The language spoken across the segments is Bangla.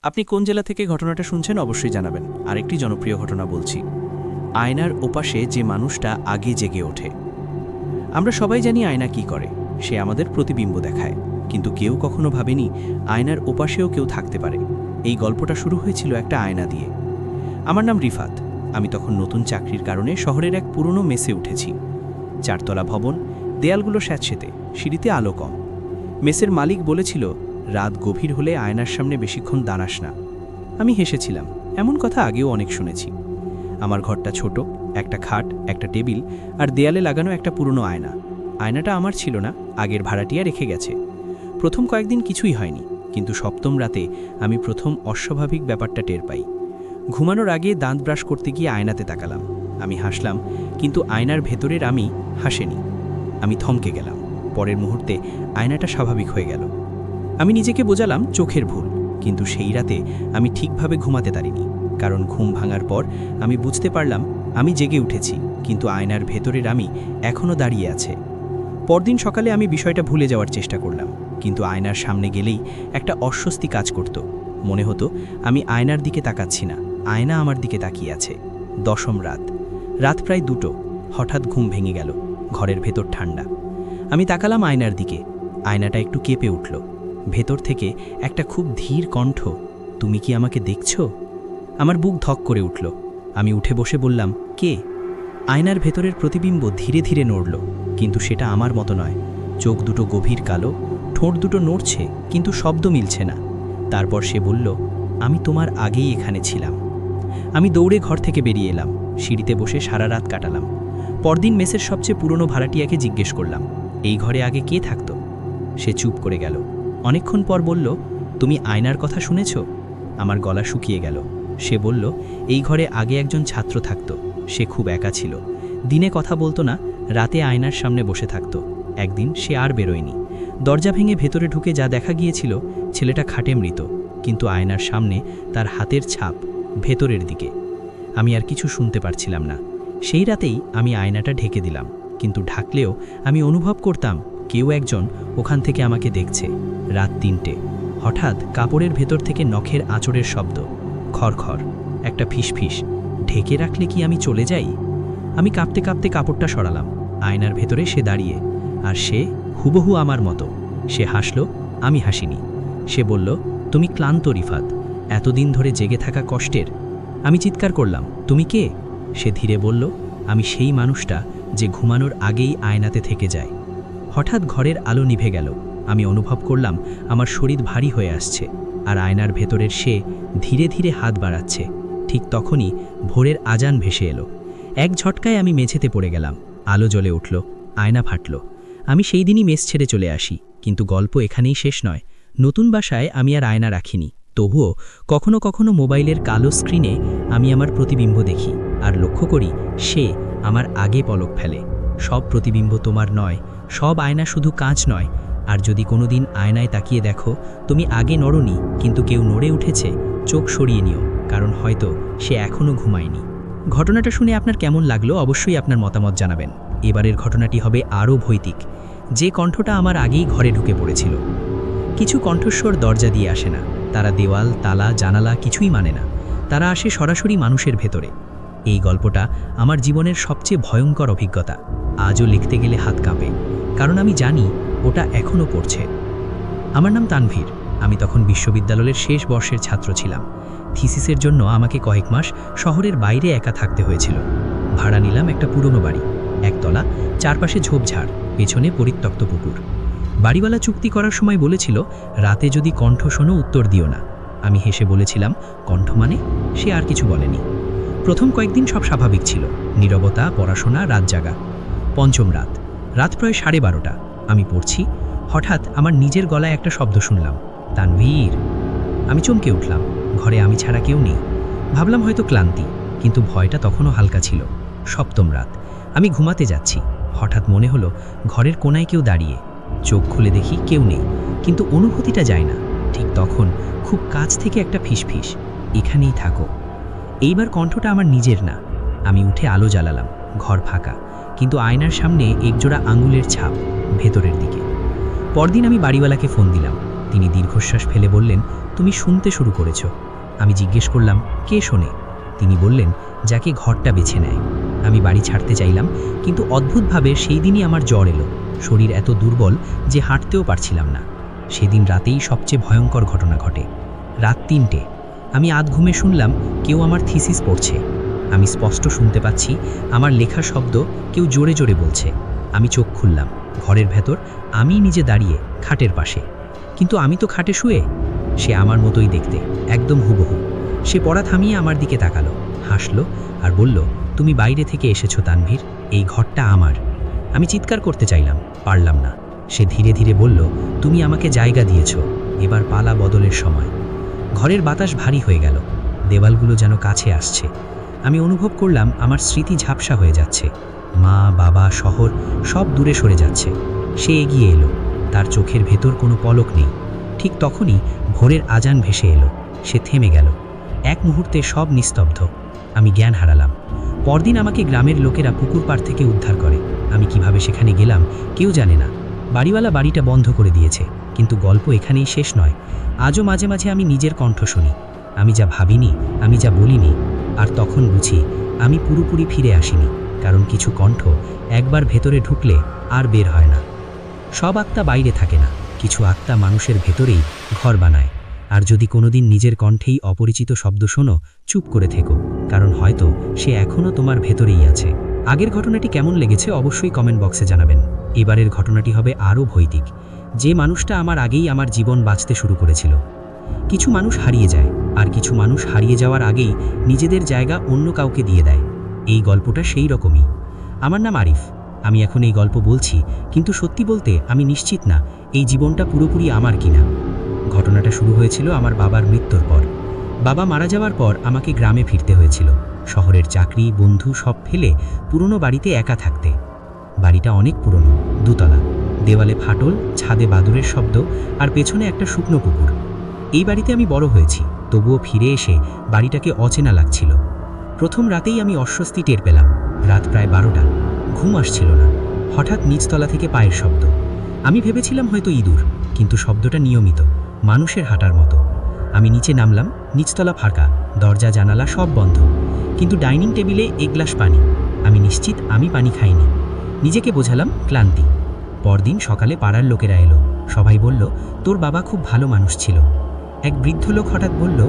আপনি কোন জেলা থেকে ঘটনাটা শুনছেন অবশ্যই জানাবেন। আরেকটি জনপ্রিয় ঘটনা বলছি। আয়নার ওপাশে যে মানুষটা আগে জেগে ওঠে। আমরা সবাই জানি আয়না কি করে, সে আমাদের প্রতিবিম্ব দেখায়, কিন্তু কেউ কখনো ভাবেনি আয়নার ওপাশেও কেউ থাকতে পারে। এই গল্পটা শুরু হয়েছিল একটা আয়না দিয়ে। আমার নাম রিফাত। আমি তখন নতুন চাকরির কারণে শহরের এক পুরনো মেসে উঠেছি। 4 তলা ভবন, দেয়ালগুলো স্যাঁতসেঁতে, সিঁড়িতে আলো কম। মেসের মালিক বলেছিল, রাত গভীর হলে আয়নার সামনে বেশিক্ষণ দাঁড়াস না। আমি হেসেছিলাম, এমন কথা আগেও অনেক শুনেছি। আমার ঘরটা ছোট, একটা খাট, একটা টেবিল আর দেয়ালে লাগানো একটা পুরনো আয়না। আয়নাটা আমার ছিল না, আগের ভাড়াটিয়া রেখে গেছে। প্রথম কয়েকদিন কিছুই হয়নি, কিন্তু 7ম রাতে আমি প্রথম অস্বাভাবিক ব্যাপারটা টের পাই। ঘুমানোর আগে দাঁত ব্রাশ করতে গিয়ে আয়নাতে তাকালাম। আমি হাসলাম, কিন্তু আয়নার ভেতরের আমি হাসেনি। আমি থমকে গেলাম। পরের মুহূর্তে আয়নাটা স্বাভাবিক হয়ে গেল। আমি নিজেকে বোঝালাম চোখের ভুল, কিন্তু সেই রাতে আমি ঠিকভাবে ঘুমাতে পারিনি। কারণ ঘুম ভাঙার পর আমি বুঝতে পারলাম আমি জেগে উঠেছি, কিন্তু আয়নার ভেতরের আমি এখনও দাঁড়িয়ে আছে। পরদিন সকালে আমি বিষয়টা ভুলে যাওয়ার চেষ্টা করলাম, কিন্তু আয়নার সামনে গেলেই একটা অস্বস্তি কাজ করত। মনে হতো আমি আয়নার দিকে তাকাচ্ছি না, আয়না আমার দিকে তাকিয়ে আছে। 10ম রাত, রাত প্রায় 2টো। হঠাৎ ঘুম ভেঙে গেল। ঘরের ভেতর ঠান্ডা। আমি তাকালাম আয়নার দিকে। আয়নাটা একটু কেঁপে উঠল। ভেতর থেকে একটা খুব ধীর কণ্ঠ, তুমি কি আমাকে দেখছো? আমার বুক ধক করে উঠল। আমি উঠে বসে বললাম, কে? আয়নার ভেতরের প্রতিবিম্ব ধীরে ধীরে নড়ল, কিন্তু সেটা আমার মতো নয়। চোখ দুটো গভীর কালো, ঠোঁট দুটো নড়ছে, কিন্তু শব্দ মিলছে না। তারপর সে বলল, আমি তোমার আগেই এখানে ছিলাম। আমি দৌড়ে ঘর থেকে বেরিয়ে এলাম। সিঁড়িতে বসে সারা রাত কাটালাম। পরদিন মেসের সবচেয়ে পুরনো ভাড়াটিয়াকে জিজ্ঞেস করলাম, এই ঘরে আগে কে থাকতো? সে চুপ করে গেল। অনেকক্ষণ পর বলল, তুমি আয়নার কথা শুনেছ? আমার গলা শুকিয়ে গেল। সে বলল, এই ঘরে আগে একজন ছাত্র থাকতো। সে খুব একা ছিল। দিনে কথা বলতো না, রাতে আয়নার সামনে বসে থাকতো। একদিন সে আর বেরোয়নি। দরজা ভেঙে ভেতরে ঢুকে যা দেখা গিয়েছিল, ছেলেটা খাটে মৃত, কিন্তু আয়নার সামনে তার হাতের ছাপ, ভেতরের দিকে। আমি আর কিছু শুনতে পারছিলাম না। সেই রাতেই আমি আয়নাটা ঢেকে দিলাম, কিন্তু ঢাকলেও আমি অনুভব করতাম কেউ একজন ওখান থেকে আমাকে দেখছে। রাত 3টে। হঠাৎ কাপড়ের ভেতর থেকে নখের আঁচড়ের শব্দ, খড়খড়, একটা ফিসফিস। ঢেকে রাখলে কি আমি চলে যাই? আমি কাঁপতে কাঁপতে কাপড়টা সরালাম। আয়নার ভেতরে সে দাঁড়িয়ে, আর সে হুবহু আমার মতো। সে হাসল, আমি হাসিনি। সে বলল, তুমি ক্লান্ত রিফাত, এতদিন ধরে জেগে থাকা কষ্টের। আমি চিৎকার করলাম, তুমি কে? সে ধীরে বলল, আমি সেই মানুষটা যে ঘুমানোর আগেই আয়নাতে থেকে যায়। হঠাৎ ঘরের আলো নিভে গেল। আমি অনুভব করলাম আমার শরীর ভারী হয়ে আসছে, আর আয়নার ভেতরের সে ধীরে ধীরে হাত বাড়াচ্ছে। ঠিক তখনই ভোরের আজান ভেসে এলো। এক ঝটকায় আমি মেঝেতে পড়ে গেলাম। আলো জ্বলে উঠল, আয়না ফাটল। আমি সেই দিনই মেস ছেড়ে চলে আসি, কিন্তু গল্প এখানেই শেষ নয়। নতুন বাসায় আমি আর আয়না রাখিনি, তবুও কখনো কখনো মোবাইলের কালো স্ক্রিনে আমি আমার প্রতিবিম্ব দেখি, আর লক্ষ্য করি সে আমার আগে পলক ফেলে। সব প্রতিবিম্ব তোমার নয়, সব আয়না শুধু কাঁচ নয়। আর যদি কোনোদিন আয়নায় তাকিয়ে দেখো তুমি আগে নড়নি, কিন্তু কেউ নড়ে উঠেছে, চোখ সরিয়ে নিও, কারণ হয়তো সে এখনও ঘুমায়নি। ঘটনাটা শুনে আপনার কেমন লাগলো অবশ্যই আপনার মতামত জানাবেন। এবারের ঘটনাটি হবে আরও ভৌতিক। যে কণ্ঠটা আমার আগেই ঘরে ঢুকে পড়েছিল। কিছু কণ্ঠস্বর দরজা দিয়ে আসে না, তারা দেওয়াল, তালা, জানালা কিছুই মানে না। তারা আসে সরাসরি মানুষের ভেতরে। এই গল্পটা আমার জীবনের সবচেয়ে ভয়ঙ্কর অভিজ্ঞতা। আজও লিখতে গেলে হাত কাঁপে, কারণ আমি জানি ওটা এখনও পড়ছে। আমার নাম তানভীর। আমি তখন বিশ্ববিদ্যালয়ের শেষ বর্ষের ছাত্র ছিলাম। থিসিসের জন্য আমাকে কয়েক মাস শহরের বাইরে একা থাকতে হয়েছিল। ভাড়া নিলাম একটা পুরনো বাড়ি, একতলা, চারপাশে ঝোপঝাড়, পেছনে পরিত্যক্ত পুকুর। বাড়িওয়ালা চুক্তি করার সময় বলেছিল, রাতে যদি কণ্ঠ শোনো উত্তর দিও না। আমি হেসে বলেছিলাম, কণ্ঠ মানে? সে আর কিছু বলেনি। প্রথম কয়েকদিন সব স্বাভাবিক ছিল, নীরবতা, পড়াশোনা, রাত জাগা। 5ম রাত, রাত প্রায় 12:30। আমি পড়ছি, হঠাৎ আমার নিজের গলায় একটা শব্দ শুনলাম, তানভীর। আমি চমকে উঠলাম। ঘরে আমি ছাড়া কেউ নেই। ভাবলাম হয়তো ক্লান্তি, কিন্তু ভয়টা তখনও হালকা ছিল। 7ম রাত, আমি ঘুমাতে যাচ্ছি। হঠাৎ মনে হলো ঘরের কোনায় কেউ দাঁড়িয়ে। চোখ খুলে দেখি কেউ নেই, কিন্তু অনুভূতিটা যায় না। ঠিক তখন খুব কাছ থেকে একটা ফিসফিস, এখানেই থাকো। এইবার কণ্ঠটা আমার নিজের না। আমি উঠে আলো জ্বালালাম। ঘর ফাঁকা, কিন্তু আয়নার সামনে একজোড়া আঙুলের ছাপ, ভেতরের দিকে। পরদিন আমি বাড়িওয়ালাকে ফোন দিলাম। তিনি দীর্ঘশ্বাস ফেলে বললেন, তুমি শুনতে শুরু করেছ। আমি জিজ্ঞেস করলাম, কে শোনে? তিনি বললেন, যাকে ঘরটা বেছে নেয়। আমি বাড়ি ছাড়তে চাইলাম, কিন্তু অদ্ভুতভাবে সেই দিনই আমার জ্বর এলো। শরীর এত দুর্বল যে হাঁটতেও পারছিলাম না। সেদিন রাতেই সবচেয়ে ভয়ঙ্কর ঘটনা ঘটে। রাত ৩টে। আমি আধ ঘুমে শুনলাম কেউ আমার থিসিস পড়ছে। আমি স্পষ্ট শুনতে পাচ্ছি আমার লেখা শব্দ কেউ জোরে জোরে বলছে। আমি চোখ খুললাম। ঘরের ভেতর আমি নিজে দাঁড়িয়ে খাটের পাশে। কিন্তু আমি তো খাটে শুয়ে। সে আমার মতোই দেখতে, একদম হুবহু। সে পড়া থামিয়ে আমার দিকে তাকালো, হাসলো আর বলল, তুমি বাইরে থেকে এসেছো তানভীর, এই ঘরটা আমার। আমি চিৎকার করতে চাইলাম, পারলাম না। সে ধীরে ধীরে বলল, তুমি আমাকে জায়গা দিয়েছো, এবার পালা বদলের সময়। ঘরের বাতাস ভারী হয়ে গেল, দেওয়ালগুলো যেন কাছে আসছে। আমি অনুভব করলাম আমার স্মৃতি ঝাপসা হয়ে যাচ্ছে। মা, বাবা, শহর সব দূরে সরে যাচ্ছে। সে এগিয়ে এলো, তার চোখের ভেতর কোনো পলক নেই। ঠিক তখনই ভোরের আজান ভেসে এলো। সে থেমে গেল। এক মুহূর্তে সব নিস্তব্ধ। আমি জ্ঞান হারালাম। পরদিন আমাকে গ্রামের লোকেরা পুকুর পাড় থেকে উদ্ধার করে। আমি কিভাবে সেখানে গেলাম কেউ জানে না। বাড়িওয়ালা বাড়িটা বন্ধ করে দিয়েছে, কিন্তু গল্প এখানেই শেষ নয়। আজও মাঝে মাঝে আমি নিজের কণ্ঠ শুনি। আমি যা ভাবিনি, আমি যা বলিনি, আর তখন বুঝি আমি পুরোপুরি ফিরে আসিনি। কারণ কিছু কণ্ঠ একবার ভেতরে ঢুকলে আর বের হয় না। সব আত্মা বাইরে থাকে না, কিছু আত্মা মানুষের ভেতরেই ঘর বানায়। আর যদি কোনোদিন নিজের কণ্ঠেই অপরিচিত শব্দ শোনো, চুপ করে থেকো, কারণ হয়তো সে এখনও তোমার ভেতরেই আছে। আগের ঘটনাটি কেমন লেগেছে অবশ্যই কমেন্ট বক্সে জানাবেন। এবারের ঘটনাটি হবে আরও ভৌতিক। যে মানুষটা আমার আগেই আমার জীবন বাঁচতে শুরু করেছিল। কিছু মানুষ হারিয়ে যায়, আর কিছু মানুষ হারিয়ে যাওয়ার আগেই নিজেদের জায়গা অন্য কাউকে দিয়ে দেয়। এই গল্পটা সেই রকমই। আমার নাম আরিফ। আমি এখন এই গল্প বলছি, কিন্তু সত্যি বলতে আমি নিশ্চিত না এই জীবনটা পুরোপুরি আমার কিনা। ঘটনাটা শুরু হয়েছিল আমার বাবার মৃত্যুর পর। বাবা মারা যাওয়ার পর আমাকে গ্রামে ফিরতে হয়েছিল, শহরের চাকরি, বন্ধু সব ফেলে পুরনো বাড়িতে একা থাকতে। বাড়িটা অনেক পুরনো, দুতলা, দেওয়ালে ফাটল, ছাদে বাদুরের শব্দ, আর পেছনে একটা শুকনো পুকুর। এই বাড়িতে আমি বড় হয়েছি, তবুও ফিরে এসে বাড়িটাকে অচেনা লাগছিল। প্রথম রাতেই আমি অস্বস্তি টের পেলাম। রাত প্রায় 12টা, ঘুম আসছিল না। হঠাৎ নিচতলা থেকে পায়ের শব্দ। আমি ভেবেছিলাম হয়তো ইঁদুর, কিন্তু শব্দটা নিয়মিত, মানুষের হাঁটার মতো। আমি নিচে নামলাম, নিচতলা ফাঁকা, দরজা জানালা সব বন্ধ, কিন্তু ডাইনিং টেবিলে এক গ্লাস পানি। আমি নিশ্চিত আমি পানি খাইনি। নিজেকে বোঝালাম, ক্লান্তি। পরদিন সকালে পাড়ার লোকেরা এলো। সবাই বলল, তোর বাবা খুব ভালো মানুষ ছিল। এক বৃদ্ধ লোক হঠাৎ বলল,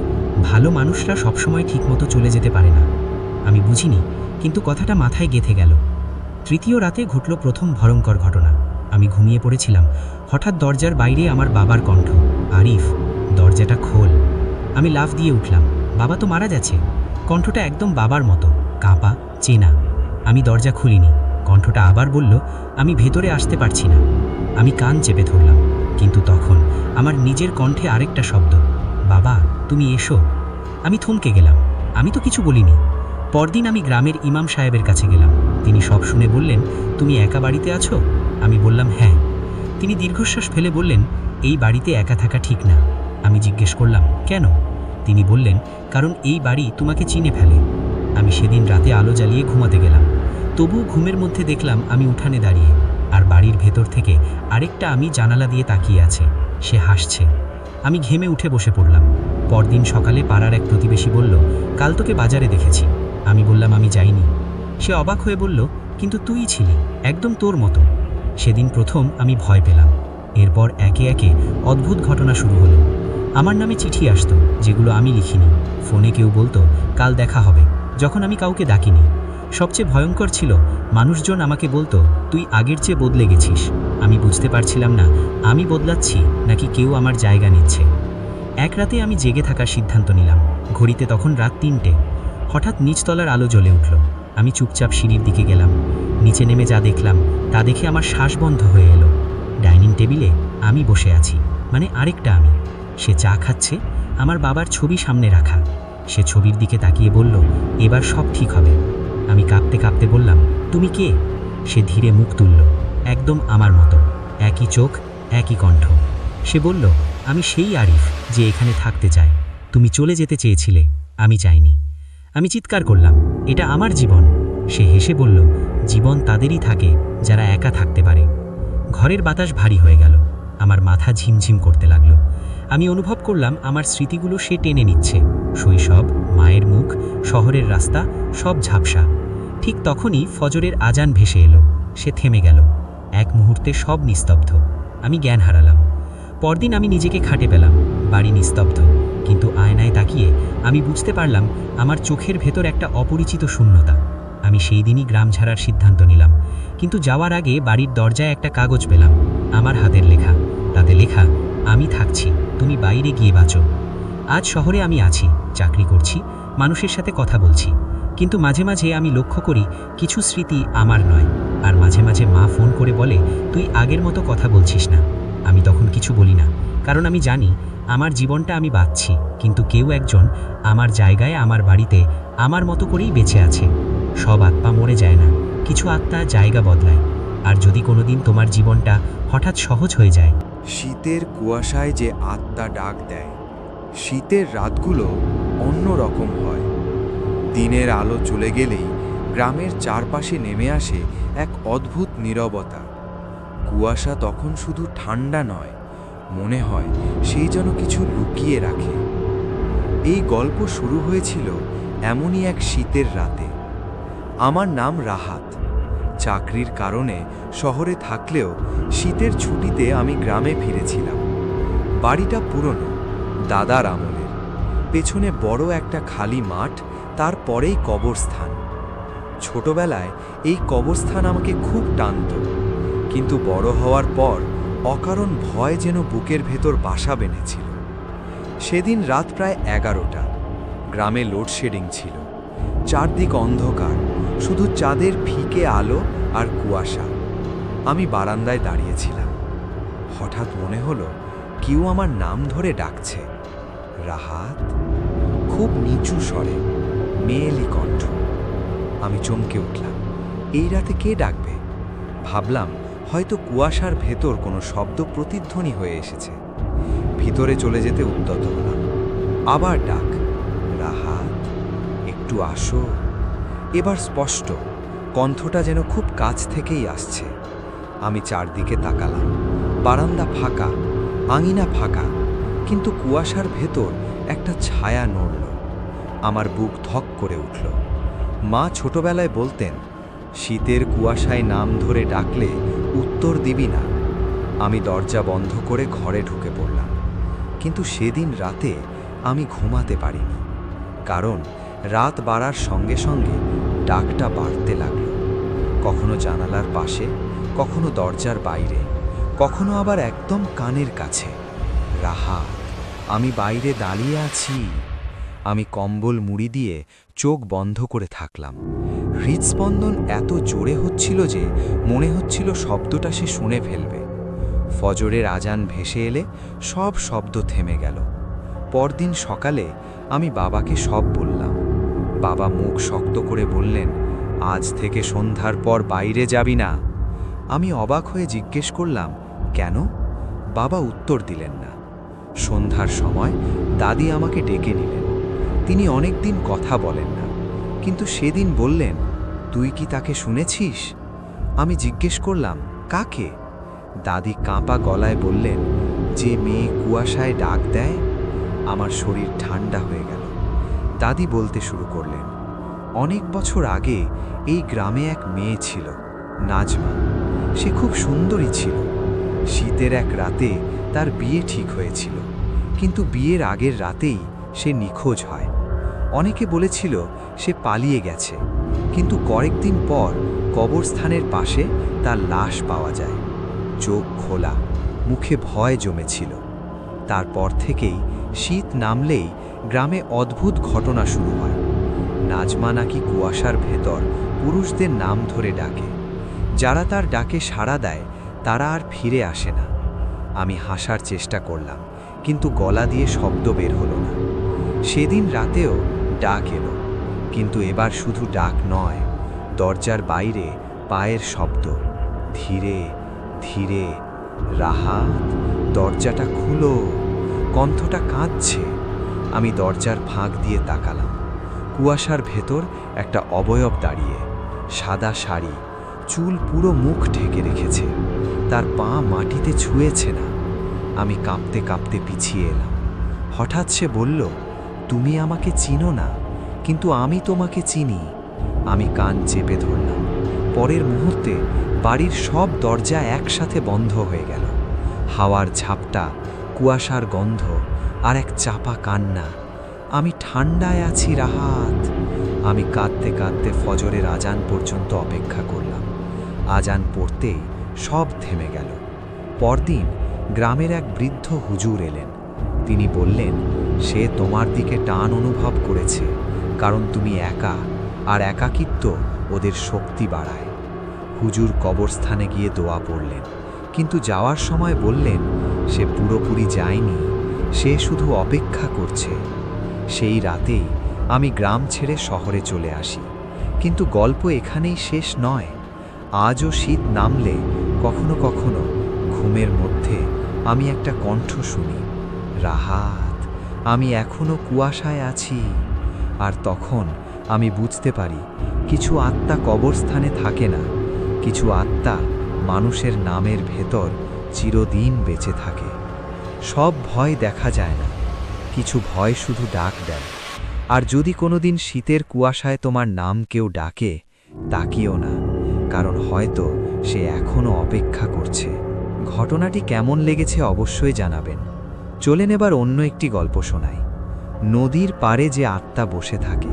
ভালো মানুষরা সবসময় ঠিকমতো চলে যেতে পারে না। আমি বুঝিনি, কিন্তু কথাটা মাথায় গেঁথে গেল। তৃতীয় রাতে ঘটল প্রথম ভয়ঙ্কর ঘটনা। আমি ঘুমিয়ে পড়েছিলাম, হঠাৎ দরজার বাইরে আমার বাবার কণ্ঠ, আরিফ, দরজাটা খোল। আমি লাফ দিয়ে উঠলাম, বাবা তো মারা গেছে। কণ্ঠটা একদম বাবার মতো, কাঁপা, চেনা। আমি দরজা খুলিনি। কণ্ঠটা আবার বলল, আমি ভেতরে আসতে পারছি না। আমি কান চেপে ধরলাম, কিন্তু তখন আমার নিজের কণ্ঠে আরেকটা শব্দ, বাবা তুমি এসো। আমি থমকে গেলাম। আমি তো কিছু বলিনি। পরদিন আমি গ্রামের ইমাম সাহেবের কাছে গেলাম। তিনি সব শুনে বললেন, তুমি একা বাড়িতে আছো? আমি বললাম, হ্যাঁ। তিনি দীর্ঘশ্বাস ফেলে বললেন, এই বাড়িতে একা থাকা ঠিক না। আমি জিজ্ঞেস করলাম, কেন? তিনি বললেন, কারণ এই বাড়ি তোমাকে চিনে ফেলে। আমি সেদিন রাতে আলো জ্বালিয়ে ঘুমাতে গেলাম, তবুও ঘুমের মধ্যে দেখলাম আমি উঠানে দাঁড়িয়ে, আর বাড়ির ভেতর থেকে আরেকটা আমি জানালা দিয়ে তাকিয়ে আছে। সে হাসছে। আমি ঘেমে উঠে বসে পড়লাম। পরদিন সকালে পাড়ার এক প্রতিবেশী বলল, কাল তোকে বাজারে দেখেছি। আমি বললাম, আমি যাইনি। সে অবাক হয়ে বলল, কিন্তু তুই ছিলি, একদম তোর মতো। সেদিন প্রথম আমি ভয় পেলাম। এরপর একে একে অদ্ভুত ঘটনা শুরু হলো। আমার নামে চিঠি আসতো, যেগুলো আমি লিখিনি। ফোনে কেউ বলতো, কাল দেখা হবে, যখন আমি কাউকে ডাকিনি। সবচেয়ে ভয়ঙ্কর ছিল, মানুষজন আমাকে বলতো, তুই আগের চেয়ে বদলে গেছিস। আমি বুঝতে পারছিলাম না আমি বদলাচ্ছি নাকি কেউ আমার জায়গা নিচ্ছে। এক রাতে আমি জেগে থাকার সিদ্ধান্ত নিলাম। ঘড়িতে তখন রাত 3টে। হঠাৎ নিচতলার আলো জ্বলে উঠল। আমি চুপচাপ সিঁড়ির দিকে গেলাম। নিচে নেমে যা দেখলাম তা দেখে আমার শ্বাস বন্ধ হয়ে এলো। ডাইনিং টেবিলে আমি বসে আছি, মানে আরেকটা আমি। সে চা খাচ্ছে, আমার বাবার ছবি সামনে রাখা। সে ছবির দিকে তাকিয়ে বলল, এবার সব ঠিক হবে। আমি কাঁপতে কাঁপতে বললাম, তুমি কে? সে ধীরে মুখ তুলল, একদম আমার মতো, একই চোখ, একই কণ্ঠ। সে বলল, আমি সেই আরিফ যে এখানে থাকতে চায়। তুমি চলে যেতে চেয়েছিলে, আমি চাইনি। আমি চিৎকার করলাম, এটা আমার জীবন। সে হেসে বলল, জীবন তাদেরই থাকে যারা একা থাকতে পারে। ঘরের বাতাস ভারী হয়ে গেল। আমার মাথা ঝিমঝিম করতে লাগলো। আমি অনুভব করলাম আমার স্মৃতিগুলো সে টেনে নিচ্ছে। শৈশব, মায়ের মুখ, শহরের রাস্তা, সব ঝাপসা। ঠিক তখনই ফজরের আজান ভেসে এলো। সে থেমে গেল। এক মুহূর্তে সব নিস্তব্ধ। আমি জ্ঞান হারালাম। পরদিন আমি নিজেকে খাটে পেলাম। বাড়ি নিস্তব্ধ, কিন্তু আয়নায় তাকিয়ে আমি বুঝতে পারলাম আমার চোখের ভেতর একটা অপরিচিত শূন্যতা। আমি সেই দিনই গ্রাম ছাড়ার সিদ্ধান্ত নিলাম, কিন্তু যাওয়ার আগে বাড়ির দরজায় একটা কাগজ পেলাম, আমার হাতের লেখা। তাতে লেখা, আমি থাকছি, তুমি বাইরে গিয়ে বাঁচো। আজ শহরে আমি আছি, চাকরি করছি, মানুষের সাথে কথা বলছি, কিন্তু মাঝে মাঝে আমি লক্ষ্য করি কিছু স্মৃতি আমার নয়। আর মাঝে মাঝে মা ফোন করে বলে, তুই আগের মতো কথা বলছিস না। আমি তখন কিছু বলি না, কারণ আমি জানি আমার জীবনটা আমি বাঁচছি, কিন্তু কেউ একজন আমার জায়গায়, আমার বাড়িতে, আমার মতো করেই বেঁচে আছে। সব আত্মা মরে যায় না, কিছু আত্মা জায়গা বদলায়। আর যদি কোনোদিন তোমার জীবনটা হঠাৎ সহজ হয়ে যায়। শীতের কুয়াশায় যে আত্মা ডাক দেয়, শীতের রাতগুলো অন্য রকম হয়। দিনের আলো চলে গেলেই গ্রামের চারপাশে নেমে আসে এক অদ্ভুত নীরবতা। কুয়াশা তখন শুধু ঠান্ডা নয়, মনে হয় সেই যেন কিছু লুকিয়ে রাখে। এই গল্প শুরু হয়েছিল এমনই এক শীতের রাতে। আমার নাম রাহাত। চাকরির কারণে শহরে থাকলেও শীতের ছুটিতে আমি গ্রামে ফিরেছিলাম। বাড়িটা পুরনো, দাদার আমলের। পেছনে বড় একটা খালি মাঠ, তারপরেই কবরস্থান। ছোটবেলায় এই কবরস্থান আমাকে খুব টানত, কিন্তু বড় হওয়ার পর অকারণ ভয় যেন বুকের ভেতর বাসা বেঁধেছিল। সেদিন রাত প্রায় 11টা। গ্রামে লোডশেডিং ছিল। চারদিক অন্ধকার, শুধু চাঁদের ফিকে আলো আর কুয়াশা। আমি বারান্দায় দাঁড়িয়েছিলাম। হঠাৎ মনে হলো কেউ আমার নাম ধরে ডাকছে, রাহাত। খুব নিচু স্বরে, মেয়েলি কণ্ঠ। আমি চমকে উঠলাম। এই রাতে কে ডাকবে? ভাবলাম হয়তো কুয়াশার ভেতর কোনো শব্দ প্রতিধ্বনি হয়ে এসেছে। ভিতরে চলে যেতে উদ্যত হলাম। আবার ডাক, রাহাত, একটু আসো। এবার স্পষ্ট, কণ্ঠটা যেন খুব কাছ থেকেই আসছে। আমি চারদিকে তাকালাম। বারান্দা ফাঁকা, আঙিনা ফাঁকা, কিন্তু কুয়াশার ভেতর একটা ছায়া নড়ল। আমার বুক ধক করে উঠল। মা ছোটবেলায় বলতেন, শীতের কুয়াশায় নাম ধরে ডাকলে উত্তর দিবি না। আমি দরজা বন্ধ করে ঘরে ঢুকে পড়লাম। কিন্তু সেদিন রাতে আমি ঘুমাতে পারিনি, কারণ রাত বাড়ার সঙ্গে সঙ্গে ডাকটা বাড়তে লাগল। কখনো জানালার পাশে, কখনো দরজার বাইরে, কখনো আবার একদম কানের কাছে। রাহাত, আমি বাইরে দাঁড়িয়ে আছি। আমি কম্বল মুড়ি দিয়ে চোখ বন্ধ করে থাকলাম। হৃদস্পন্দন এত জোরে হচ্ছিল যে মনে হচ্ছিল শব্দটা সে শুনে ফেলবে। ফজরের আজান ভেসে এলে সব শব্দ থেমে গেল। পরদিন সকালে আমি বাবাকে সব বললাম। বাবা মুখ শক্ত করে বললেন, আজ থেকে সন্ধ্যার পর বাইরে যাবি না। আমি অবাক হয়ে জিজ্ঞেস করলাম, কেন? বাবা উত্তর দিলেন না। সন্ধ্যার সময় দাদি আমাকে ডেকে নিলেন। তিনি অনেকদিন কথা বলেন না, কিন্তু সেদিন বললেন, তুই কি তাকে শুনেছিস? আমি জিজ্ঞেস করলাম, কাকে? দাদি কাঁপা গলায় বললেন, যে মেয়ে কুয়াশায় ডাক দেয়। আমার শরীর ঠান্ডা হয়ে গেল। দাদি বলতে শুরু করলেন, অনেক বছর আগে এই গ্রামে এক মেয়ে ছিল, নাজমা। সে খুব সুন্দরী ছিল। শীতের এক রাতে তার বিয়ে ঠিক হয়েছিল, কিন্তু বিয়ের আগের রাতেই সে নিখোঁজ হয়। অনেকে বলেছিল সে পালিয়ে গেছে, কিন্তু কয়েকদিন পর কবরস্থানের পাশে তার লাশ পাওয়া যায়। চোখ খোলা, মুখে ভয় জমেছিল। তারপর থেকেই শীত নামলেই গ্রামে অদ্ভুত ঘটনা শুরু হয়। নাজমা নাকি কুয়াশার ভেতর পুরুষদের নাম ধরে ডাকে। যারা তার ডাকে সাড়া দেয় তারা আর ফিরে আসে না। আমি হাসার চেষ্টা করলাম, কিন্তু গলা দিয়ে শব্দ বের হলো না। সেদিন রাতেও ডাক এলো, কিন্তু এবার শুধু ডাক নয়, দরজার বাইরে পায়ের শব্দ। ধীরে ধীরে, রাহাত, দরজাটা খুলো। কণ্ঠটা কাঁদছে। আমি দরজার ফাঁক দিয়ে তাকালাম। কুয়াশার ভেতর একটা অবয়ব দাঁড়িয়ে, সাদা শাড়ি, চুল পুরো মুখ ঢেকে রেখেছে। তার পা মাটিতে ছুঁয়েছে না, আমি কাঁপতে কাঁপতে পিছিয়ে এলাম। হঠাৎ সে বলল, তুমি আমাকে চিনো না, কিন্তু আমি তোমাকে চিনি। আমি কান চেপে ধরলাম। পরের মুহূর্তে বাড়ির সব দরজা একসাথে বন্ধ হয়ে গেল। হাওয়ার ঝাপটা, কুয়াশার গন্ধ আর এক চাপা কান্না। আমি ঠান্ডায় আছি রাহাত। আমি কাঁদতে কাঁদতে ফজরের আজান পর্যন্ত অপেক্ষা করলাম। আজান পড়তেই সব থেমে গেল। পরদিন গ্রামের এক বৃদ্ধ হুজুর এলেন। তিনি বললেন, সে তোমার দিকে টান অনুভব করেছে, কারণ তুমি একা, আর একাকিত্ব ওদের শক্তি বাড়ায়। হুজুর কবরস্থানে গিয়ে দোয়া পড়লেন, কিন্তু যাওয়ার সময় বললেন, সে পুরোপুরি যায়নি, সে শুধু অপেক্ষা করছে। সেই রাতেই আমি গ্রাম ছেড়ে শহরে চলে আসি। কিন্তু গল্প এখানেই শেষ নয়। আজও শীত নামলে কখনো কখনো ঘুমের মধ্যে আমি একটা কণ্ঠ শুনি, রাহাত, আমি এখনো কুয়াশায় আছি। আর তখন আমি বুঝতে পারি, কিছু আত্মা কবরস্থানে থাকে না, কিছু আত্মা মানুষের নামের ভেতর চিরদিন বেঁচে থাকে। সব ভয় দেখা যায় না, কিছু ভয় শুধু ডাক দেয়। আর যদি কোনোদিন শীতের কুয়াশায় তোমার নাম কেউ ডাকে, তাকিও না, কারণ হয়তো সে এখনো অপেক্ষা করছে। ঘটনাটি কেমন লেগেছে অবশ্যই জানাবেন। চলেন এবার অন্য একটি গল্প শোনাই। নদীর পাড়ে যে আত্মা বসে থাকে।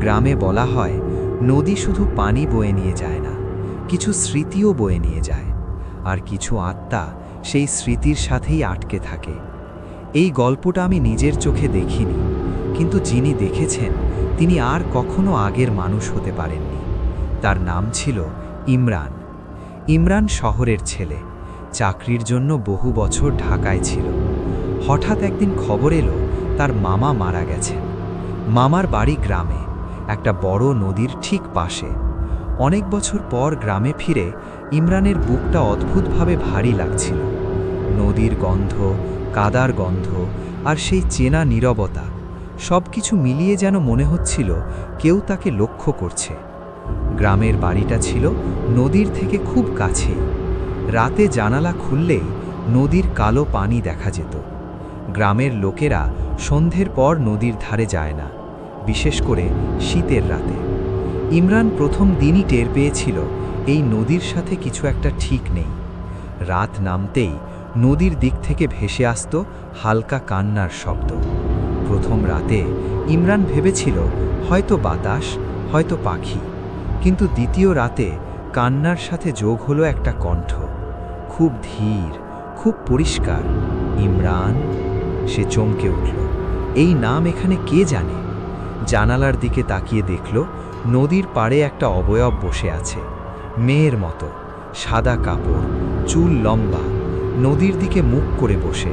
গ্রামে বলা হয়, নদী শুধু পানি বয়ে নিয়ে যায় না, কিছু স্মৃতিও বয়ে নিয়ে যায়। আর কিছু আত্মা সেই স্মৃতির সাথেই আটকে থাকে। এই গল্পটা আমি নিজের চোখে দেখিনি, কিন্তু যিনি দেখেছেন তিনি আর কখনো আগের মানুষ হতে পারেননি। তার নাম ছিল ইমরান। ইমরান শহরের ছেলে, চাকরির জন্য বহু বছর ঢাকায় ছিল। হঠাৎ একদিন খবর এলো তার মামা মারা গেছেন। মামার বাড়ি গ্রামে, একটা বড় নদীর ঠিক পাশে। অনেক বছর পর গ্রামে ফিরে ইমরানের বুকটা অদ্ভুতভাবে ভারী লাগছিল। নদীর গন্ধ, কাদার গন্ধ আর সেই চেনা নীরবতা, সব কিছু মিলিয়ে যেন মনে হচ্ছিল কেউ তাকে লক্ষ্য করছে। গ্রামের বাড়িটা ছিল নদীর থেকে খুব কাছেই। রাতে জানালা খুললেই নদীর কালো পানি দেখা যেত। গ্রামের লোকেরা সন্ধ্যের পর নদীর ধারে যায় না, বিশেষ করে শীতের রাতে। ইমরান প্রথম দিনই টের পেয়েছিল এই নদীর সাথে কিছু একটা ঠিক নেই। রাত নামতেই নদীর দিক থেকে ভেসে আসত হালকা কান্নার শব্দ। প্রথম রাতে ইমরান ভেবেছিল হয়তো বাতাস, হয়তো পাখি, কিন্তু দ্বিতীয় রাতে কান্নার সাথে যোগ হলো একটা কণ্ঠ, খুব ধীর, খুব পরিষ্কার, ইমরান। সে চমকে উঠল, এই নাম এখানে কে জানে? জানালার দিকে তাকিয়ে দেখল নদীর পাড়ে একটা অবয়ব বসে আছে, মেয়ের মতো, সাদা কাপড়, চুল লম্বা, নদীর দিকে মুখ করে বসে।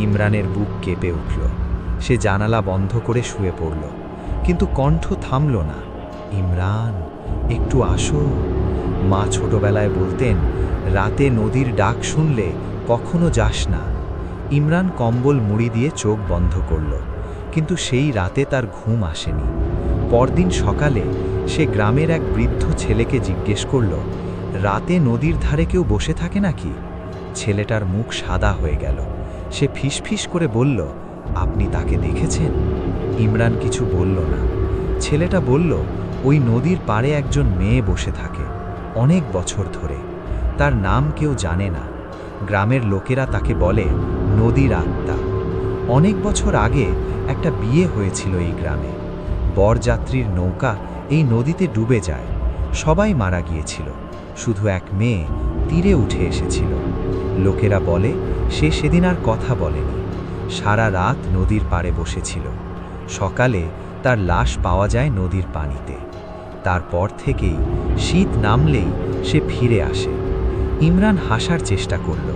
ইমরানের বুক কেঁপে উঠল। সে জানালা বন্ধ করে শুয়ে পড়ল, কিন্তু কণ্ঠ থামল না, ইমরান, একটু আসো। মা ছোটবেলায় বলতেন, রাতে নদীর ডাক শুনলে কখনো যাস না। ইমরান কম্বল মুড়ি দিয়ে চোখ বন্ধ করল, কিন্তু সেই রাতে তার ঘুম আসেনি। পরদিন সকালে সে গ্রামের এক বৃদ্ধ ছেলেকে জিজ্ঞেস করল, রাতে নদীর ধারে কেউ বসে থাকে নাকি? ছেলেটার মুখ সাদা হয়ে গেল। সে ফিসফিস করে বলল, আপনি তাকে দেখেছেন? ইমরান কিছু বলল না। ছেলেটা বলল, ওই নদীর পাড়ে একজন মেয়ে বসে থাকে, অনেক বছর ধরে। তার নাম কেউ জানে না। গ্রামের লোকেরা তাকে বলে নদীর আত্মা। অনেক বছর আগে একটা বিয়ে হয়েছিল এই গ্রামে। বরযাত্রীর নৌকা এই নদীতে ডুবে যায়, সবাই মারা গিয়েছিল, শুধু এক মেয়ে তীরে উঠে এসেছিল। লোকেরা বলে সে সেদিন আর কথা বলেনি, সারা রাত নদীর পাড়ে বসেছিল। সকালে তার লাশ পাওয়া যায় নদীর পানিতে। তারপর থেকেই শীত নামলেই সে ফিরে আসে। ইমরান হাসার চেষ্টা করল,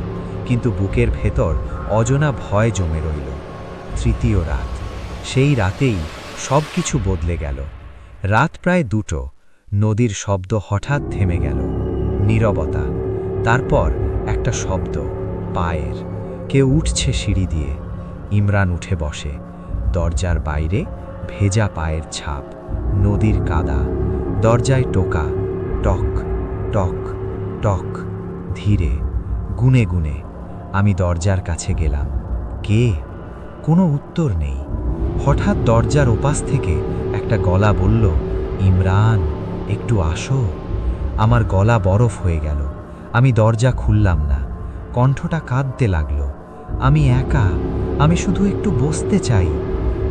কিন্তু বুকের ভেতর অজানা ভয় জমে রইল। তৃতীয় রাত, সেই রাতেই সব কিছু বদলে গেল। রাত প্রায় 2টো, নদীর শব্দ হঠাৎ থেমে গেল, নীরবতা। তারপর একটা শব্দ, পায়ের, কেউ উঠছে সিঁড়ি দিয়ে। ইমরান উঠে বসে। দরজার বাইরে ভেজা পায়ের ছাপ, নদীর কাদা, দরজায় টোকা, টক টক টক, ধীরে, গুনে গুনে। আমি দরজার কাছে গেলাম। কে? কোনো উত্তর নেই। হঠাৎ দরজার ওপাশ থেকে একটা গলা বলল, ইমরান, একটু আসো। আমার গলা বরফ হয়ে গেল। আমি দরজা খুললাম না। কণ্ঠটা কাঁদতে লাগলো। আমি একা, আমি শুধু একটু বসতে চাই।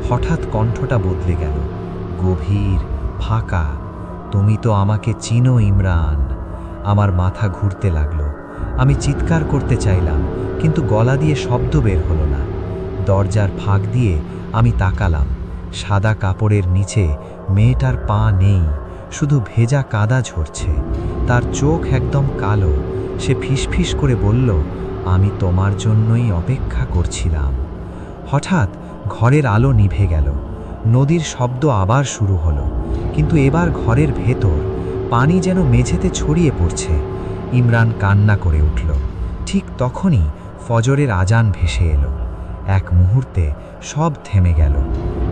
হঠাৎ কণ্ঠটা বদলে গেল, গভীর, ফাঁকা। তুমি তো আমাকে চিনো ইমরান। আমার মাথা ঘুরতে লাগলো। আমি চিৎকার করতে চাইলাম, কিন্তু গলা দিয়ে শব্দ বের হলো না। দরজার ফাঁক দিয়ে আমি তাকালাম। সাদা কাপড়ের নিচে মেয়েটার পা নেই, শুধু ভেজা কাদা ঝরছে। তার চোখ একদম কালো। সে ফিসফিস করে বলল, আমি তোমার জন্যই অপেক্ষা করছিলাম। হঠাৎ ঘরের আলো নিভে গেল। নদীর শব্দ আবার শুরু হলো, কিন্তু এবার ঘরের ভেতর পানি যেন মেঝেতে ছড়িয়ে পড়ছে। ইমরান কান্না করে উঠল। ঠিক তখনই ফজরের আজান ভেসে এলো। এক মুহূর্তে সব থেমে গেল।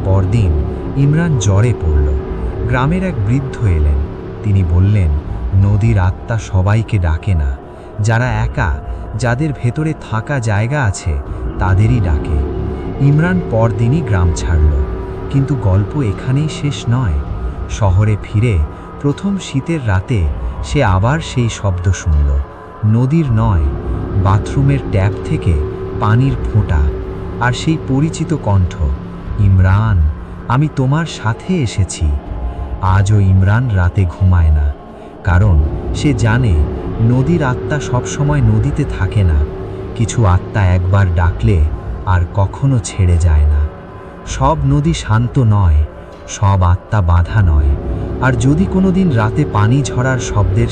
পরদিন ইমরান জ্বরে পড়ল। গ্রামের এক বৃদ্ধ এলেন। তিনি বললেন, নদীর আত্মা সবাইকে ডাকে না, যারা একা, যাদের ভেতরে থাকা জায়গা আছে, তাদেরই ডাকে। ইমরান পরদিনই গ্রাম ছাড়ল। কিন্তু গল্প এখানেই শেষ নয়। শহরে ফিরে প্রথম শীতের রাতে সে আবার সেই শব্দ শুনল। নদীর নয়, বাথরুমের ট্যাপ থেকে পানির ফোঁটা, আর সেই পরিচিত কণ্ঠ, ইমরান, আমি তোমার সাথে এসেছি। আজও ইমরান রাতে ঘুমায় না, কারণ সে জানে নদীর আত্মা সবসময় নদীতে থাকে না। কিছু আত্মা একবার ডাকলে আর কখনো ছেড়ে যায় না। সব নদী শান্ত নয়, সব আত্মা বাঁধা নয়। আর যদি কোনোদিন রাতে পানি ঝরার শব্দের